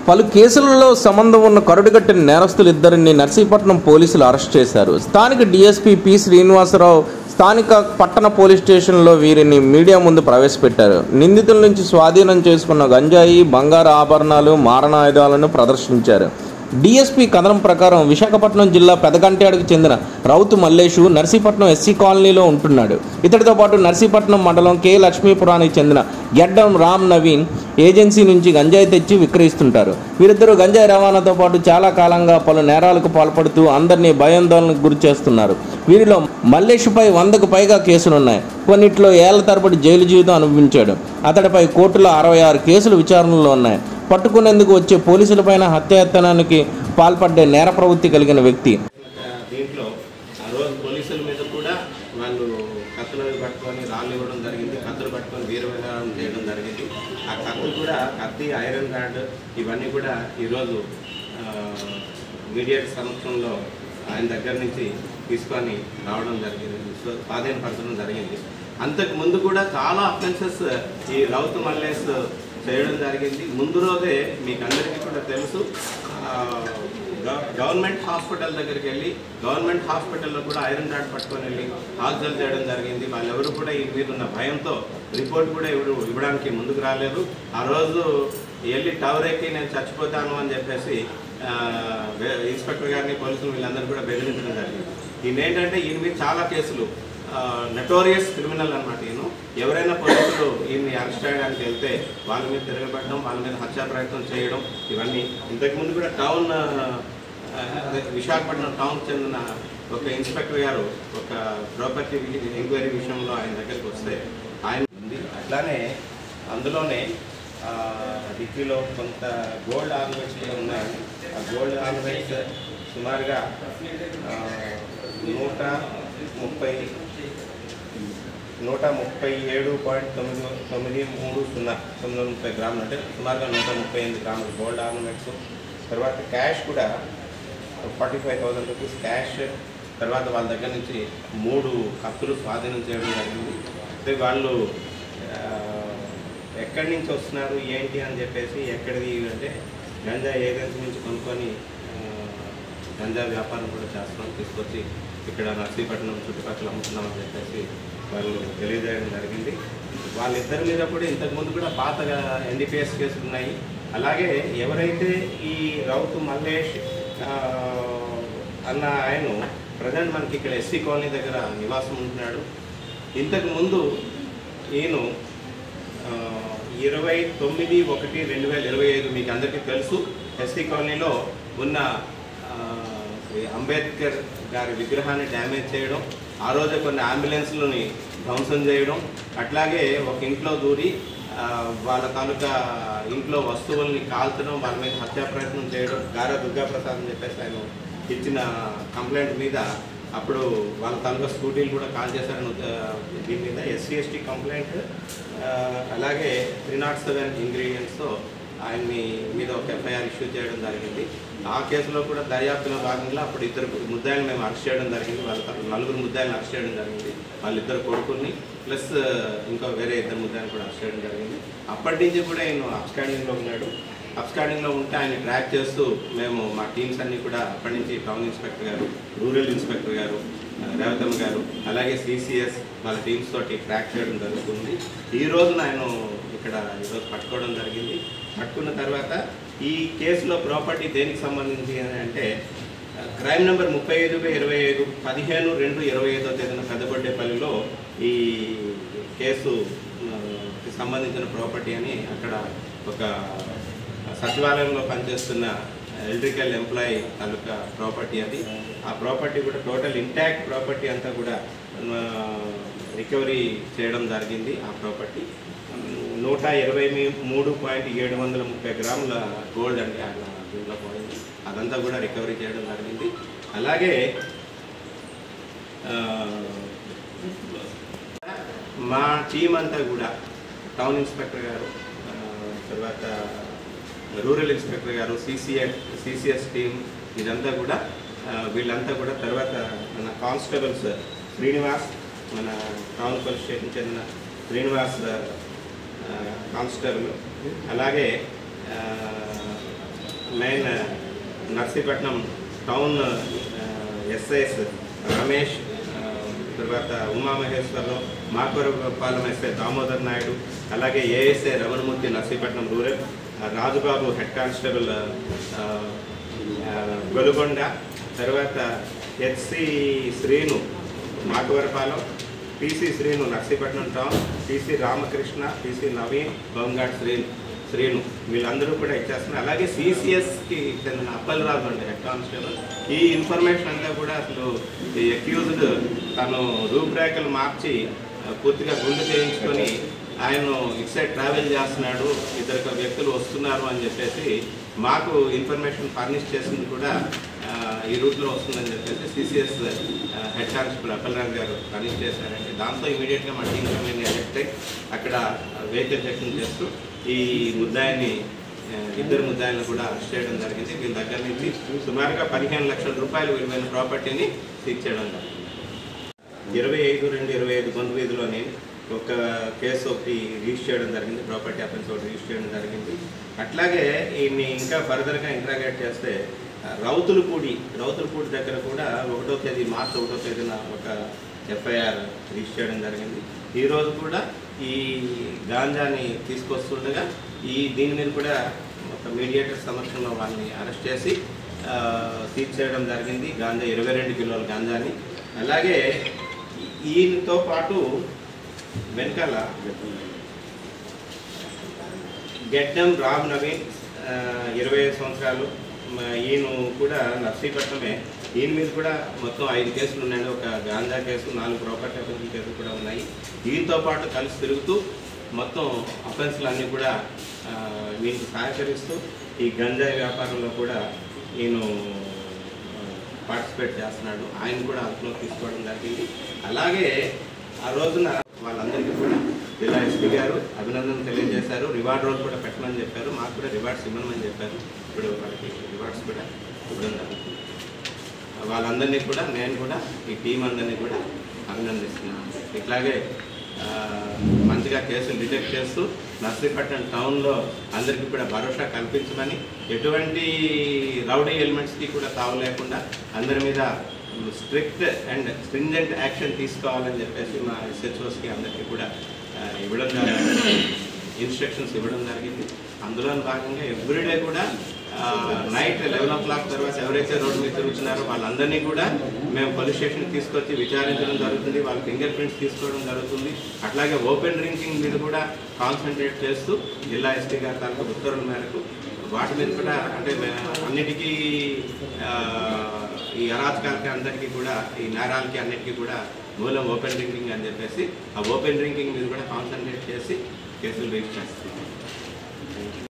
పలు కేసులలో సంబంధం ఉన్న కరుడుగట్టిన నేరస్తులు ఇద్దరిని నర్సీపట్నం పోలీసులు అరెస్ట్ చేశారు. స్థానిక డీఎస్పీ పి శ్రీనివాసరావు స్థానిక పట్టణ పోలీస్ స్టేషన్లో వీరిని మీడియా ముందు ప్రవేశపెట్టారు. నిందితుల నుంచి స్వాధీనం చేసుకున్న గంజాయి, బంగారు ఆభరణాలు, మారణాయుధాలను ప్రదర్శించారు. డీఎస్పీ కథనం ప్రకారం విశాఖపట్నం జిల్లా పెదగంట్యాడుకు చెందిన రౌతు మల్లేషు నర్సీపట్నం ఎస్సీ కాలనీలో ఉంటున్నాడు. ఇతడితో పాటు నర్సీపట్నం మండలం కె లక్ష్మీపురానికి చెందిన గెడ్డం రామ్ నవీన్ ఏజెన్సీ నుంచి గంజాయి తెచ్చి విక్రయిస్తుంటారు. వీరిద్దరూ గంజాయి రవాణాతో పాటు చాలా కాలంగా పలు నేరాలకు పాల్పడుతూ అందరినీ భయాందోళనకు గురి చేస్తున్నారు. వీరిలో మల్లేషుపై 100కు పైగా కేసులున్నాయి. కొన్నిట్లో ఏళ్ల తరబడి జైలు జీవితం అనుభవించాడు. అతడిపై కోర్టులో 66 కేసులు విచారణలో ఉన్నాయి. పట్టుకునేందుకు వచ్చే పోలీసులపైన హత్యాయత్నానికి పాల్పడ్డే నేర ప్రవృత్తి కలిగిన వ్యక్తి. దీంట్లో ఆ రోజు పోలీసుల మీద కూడా వాళ్ళు కత్తులు పట్టుకొని రాళ్ళు ఇవ్వడం జరిగింది, కత్తులు పట్టుకొని వీరవిధానం చేయడం జరిగింది. ఆ కత్తులు కూడా కత్తి, ఐరన్ రాడ్ ఇవన్నీ కూడా ఈరోజు మీడియా సమక్షంలో ఆయన దగ్గర నుంచి తీసుకొని రావడం జరిగింది, స్వాధీనపరచడం జరిగింది. అంతకుముందు కూడా చాలా అఫెన్సెస్ ఈ రౌతు మల్లేష్ చేయడం జరిగింది. ముందు రోజే మీకు అందరికీ కూడా తెలుసు, గవర్నమెంట్ హాస్పిటల్ దగ్గరికి వెళ్ళి గవర్నమెంట్ హాస్పిటల్లో కూడా ఐరన్ రాడ్ పట్టుకొని వెళ్ళి హాస్టల్ చేయడం జరిగింది. వాళ్ళెవరు కూడా ఈ మీద ఉన్న భయంతో రిపోర్ట్ కూడా ఇవ్వడానికి ముందుకు రాలేదు. ఆ రోజు వెళ్ళి టవర్ ఎక్కి నేను చచ్చిపోతాను అని చెప్పేసి ఇన్స్పెక్టర్ గారిని, పోలీసులు వీళ్ళందరూ కూడా బెదిరించడం జరిగింది. ఈయన ఏంటంటే ఈయన మీద చాలా కేసులు, నటోరియస్ క్రిమినల్ అన్నమాట. ఈయన ఎవరైనా పోలీసులు ఈయన్ని అరెస్ట్ చేయడానికి వెళ్తే వాళ్ళ మీద తిరగబడడం, వాళ్ళ మీద హత్యా ప్రయత్నం చేయడం ఇవన్నీ. ఇంతకుముందు కూడా విశాఖపట్నం టౌన్కి చెందిన ఒక ఇన్స్పెక్టర్ గారు ఒక ప్రాపర్టీ ఎంక్వైరీ విషయంలో ఆయన దగ్గరికి వస్తే ఆయన ఉంది. అట్లానే అందులోనే డిక్కీలో కొంత గోల్డ్ ఆర్నమెంట్స్ కూడా ఉన్నాయి. ఆ గోల్డ్ ఆర్నమెంట్స్ సుమారుగా 137.930 గ్రాములు, అంటే సుమారుగా 138 గ్రాములు గోల్డ్ ఆర్నమెంట్స్. తర్వాత క్యాష్ కూడా 45,000 రూపీస్ క్యాష్. తర్వాత వాళ్ళ దగ్గర నుంచి 3 కత్తులు స్వాధీనం చేయడం జరిగింది. అయితే వాళ్ళు ఎక్కడి నుంచి వస్తున్నారు ఏంటి అని చెప్పేసి, ఎక్కడిది అంటే గంజా ఏజెన్సీ నుంచి కొనుక్కొని గంజా వ్యాపారం కూడా చేస్తున్నాం, తీసుకొచ్చి ఇక్కడ నర్సీపట్నం చుట్టుపక్కల అమ్ముతున్నామని చెప్పేసి వాళ్ళు తెలియజేయడం జరిగింది. వాళ్ళిద్దరి మీద కూడా ఇంతకుముందు కూడా పాతగా ఎన్డీపీఎస్ కేసులు ఉన్నాయి. అలాగే ఎవరైతే ఈ రౌతు మల్లేష్ అన్న ఆయన ప్రజెంట్ మనకి ఇక్కడ ఎస్సీ కాలనీ దగ్గర నివాసం ఉంటున్నాడు. ఇంతకుముందు ఈయన 29/1/2025 మీకు అందరికీ తెలుసు, ఎస్సీ కాలనీలో ఉన్న అంబేద్కర్ గారి విగ్రహాన్ని డ్యామేజ్ చేయడం, ఆ రోజే కొన్ని అంబులెన్స్లని ధ్వంసం చేయడం, అట్లాగే ఒక ఇంట్లో దూరి వాళ్ళ తాలూకా ఇంట్లో వస్తువుల్ని కాల్చడం, వాళ్ళ మీద హత్యా ప్రయత్నం చేయడం. గారా దుర్గాప్రసాద్ అని చెప్పేసి ఆయన ఇచ్చిన కంప్లైంట్ మీద అప్పుడు వాళ్ళ తాలూకా స్కూటీలు కూడా కాల్ చేశారని దీని మీద SC/ST కంప్లైంట్. అలాగే 307 ఇంగ్రీడియంట్స్తో ఆయన్ని మీద ఒక FIR ఇష్యూ చేయడం జరిగింది. ఆ కేసులో కూడా దర్యాప్తులో భాగంగా అప్పుడు 2 ముద్దాయిలను మేము అరెస్ట్ చేయడం జరిగింది. వాళ్ళ 4 ముద్దాయిలను అరెస్ట్ చేయడం జరిగింది. వాళ్ళిద్దరు కొడుకుల్ని ప్లస్ ఇంకా వేరే 2 ముద్దాయిలను కూడా అరెస్ట్ చేయడం జరిగింది. అప్పటి నుంచి కూడా ఆయన అబ్స్కాండింగ్లో ఉన్నాడు. అబ్స్కాండింగ్లో ఉంటే ఆయన ట్రాక్ చేస్తూ మేము మా టీమ్స్ అన్నీ కూడా అప్పటి నుంచి టౌన్ ఇన్స్పెక్టర్ గారు, రూరల్ ఇన్స్పెక్టర్ గారు, రేవతమ్మ గారు, అలాగే CCS వాళ్ళ టీమ్స్ తోటి ట్రాక్ చేయడం జరుగుతుంది. ఈ రోజున ఆయన ఇక్కడ ఈరోజు పట్టుకోవడం జరిగింది. పట్టుకున్న తర్వాత ఈ కేసులో ప్రాపర్టీ దేనికి సంబంధించి అంటే క్రైమ్ నెంబర్ 35/25 15/2/25వ తేదీన పెద్దబొడ్డేపల్లిలో ఈ కేసు సంబంధించిన ప్రాపర్టీ అని అక్కడ ఒక సచివాలయంలో పనిచేస్తున్న ఎలక్ట్రికల్ ఎంప్లాయీ తాలూకా ప్రాపర్టీ అది. ఆ ప్రాపర్టీ కూడా టోటల్ ఇంటాక్ట్ ప్రాపర్టీ అంతా కూడా రికవరీ చేయడం జరిగింది. ఆ ప్రాపర్టీ 123.730 గ్రాముల గోల్డ్ అండి దీంట్లో పోయింది. అదంతా కూడా రికవరీ చేయడం జరిగింది. అలాగే మా టీం అంతా కూడా టౌన్ ఇన్స్పెక్టర్ గారు, తర్వాత రూరల్ ఇన్స్పెక్టర్ గారు, CCS టీం ఇదంతా కూడా వీళ్ళంతా కూడా, తర్వాత మన కానిస్టేబుల్స్ శ్రీనివాస్, మన టౌన్ పోలీస్ స్టేషన్ చెందిన శ్రీనివాస్ కానిస్టేబుల్, అలాగే main Narsipatnam town SIs Ramesh, తర్వాత ఉమామహేశ్వరరావు, మాకవరపాలెం ఎస్ఐ దామోదర్ నాయుడు, అలాగే ASI Ramanamurthy Narsipatnam rural, Rajubabu head constable Golugonda, తర్వాత HC Srinu Makavarapalem, PC Srinu Narsipatnam town, PC Ramakrishna, PC Naveen, home guard Srinu వీళ్ళందరూ కూడా ఇచ్చేస్తున్నారు. అలాగే సిసిఎస్కి చెందిన అప్పలరాజు అంటే హెడ్ కానిస్టేబుల్. ఈ ఇన్ఫర్మేషన్ అంతా కూడా అసలు ఈ అక్యూజ్డ్ తను రూపురేఖలు మార్చి పూర్తిగా గుండు చేయించుకొని ఆయన ఇటు సైడ్ ట్రావెల్ చేస్తున్నాడు, ఇద్దరు వ్యక్తులు వస్తున్నారు అని చెప్పేసి మాకు ఇన్ఫర్మేషన్ ఫర్నిష్ చేసింది కూడా ఈ రూట్లో వస్తుందని చెప్పేసి సిసిఎస్ హెడ్ కానిస్టేబుల్ అప్పలరాజు గారు ఫర్నిష్ చేశారండి. దాంతో ఇమీడియట్గా మా టీం కమిటీని ఎలెక్ట్ అయ్యి అక్కడ వెహికల్ చెకింగ్ చేస్తూ ఈ ముద్దాయిని ఇద్దరు ముద్దాయిలను కూడా అరెస్ట్ చేయడం జరిగింది. వీళ్ళ దగ్గర నుంచి సుమారుగా 15 లక్షల రూపాయలు విలువైన ప్రాపర్టీని సీజ్ చేయడం జరిగింది. 25/2/25 బంధు వీధిలోని ఒక కేసు ఒకటి రిజిస్టర్ చేయడం జరిగింది, ప్రాపర్టీ అఫెన్స్ ఒకటి రిజిస్టర్ చేయడం జరిగింది. అట్లాగే ఈయన్ని ఇంకా ఫర్దర్గా ఇంట్రాగేట్ చేస్తే రౌతులపూడి దగ్గర కూడా 1వ తేదీ మార్చి 1వ తేదీన ఒక ఎఫ్ఐఆర్ రిజిస్టర్ చేయడం జరిగింది. ఈరోజు కూడా ఈ గాంజాని తీసుకొస్తుండగా దీని మీద కూడా ఒక మీడియేటర్ సమక్షంలో వాళ్ళని అరెస్ట్ చేసి సీజ్ చేయడం జరిగింది. గాంజా 22 కిలోల గాంజాని. అలాగే ఈయనతో పాటు వెనకాల గెడ్డం రామ్ నవీన్ 25 సంవత్సరాలు, ఈయన కూడా నర్సీపట్నమే. ఈయన మీద కూడా మొత్తం 5 కేసులు ఉన్నాయి. ఒక గాంజా కేసు, 4 ప్రాపర్టీ అఫెన్స్ కేసులు కూడా ఉన్నాయి. దీంతో పాటు కలిసి తిరుగుతూ మొత్తం అఫెన్స్లన్నీ కూడా వీళ్ళకి సహకరిస్తూ ఈ గంజాయి వ్యాపారంలో కూడా ఈయన పార్టిసిపేట్ చేస్తున్నాడు. ఆయన కూడా అందులో తీసుకోవడం జరిగింది. అలాగే ఆ రోజున వాళ్ళందరికీ కూడా జిల్లా ఎస్పీ గారు అభినందనలు తెలియజేశారు. రివార్డ్ రోల్ కూడా పెట్టమని చెప్పారు. మాకు కూడా రివార్డ్స్ ఇవ్వమని చెప్పారు. ఇప్పుడు వాళ్ళకి రివార్డ్స్ కూడా ఇవ్వడం జరుగుతుంది. వాళ్ళందరినీ కూడా నేను కూడా ఈ టీం అందరినీ కూడా అభినందిస్తున్నాను. ఇట్లాగే మంచిగా కేసులు డిటెక్ట్ చేస్తూ నర్సీపట్నం టౌన్లో అందరికీ కూడా భరోసా కల్పించమని, ఎటువంటి రౌడీ ఎలిమెంట్స్కి కూడా తావు లేకుండా అందరి మీద స్ట్రిక్ట్ అండ్ స్ట్రింజెంట్ యాక్షన్ తీసుకోవాలని చెప్పేసి మా ఎస్హెచ్ఓస్కి అందరికీ కూడా ఇన్స్ట్రక్షన్స్ ఇవ్వడం జరిగింది. అందులో భాగంగా ఎవ్రీడే కూడా నైట్ 11 o'clock తర్వాత ఎవరైతే రోడ్డు మీద తిరుగుతున్నారో వాళ్ళందరినీ కూడా మేము పోలీస్ స్టేషన్కి తీసుకొచ్చి విచారించడం జరుగుతుంది. వాళ్ళ ఫింగర్ ప్రింట్స్ తీసుకోవడం జరుగుతుంది. అట్లాగే ఓపెన్ డ్రింకింగ్ మీద కూడా కాన్సన్ట్రేట్ చేస్తూ జిల్లా ఎస్పీ గారి తాలూకు ఉత్తర్వుల మేరకు వాటి మీద కూడా అంటే అన్నిటికీ ఈ అరాచకాలకి అందరికీ కూడా ఈ నేరాలకి అన్నిటికీ కూడా మూలం ఓపెన్ డ్రింకింగ్ అని చెప్పేసి ఆ ఓపెన్ డ్రింకింగ్ మీద కూడా కాన్సన్ట్రేట్ చేసి కేసులు రిజిస్టర్ చేస్తున్నాం.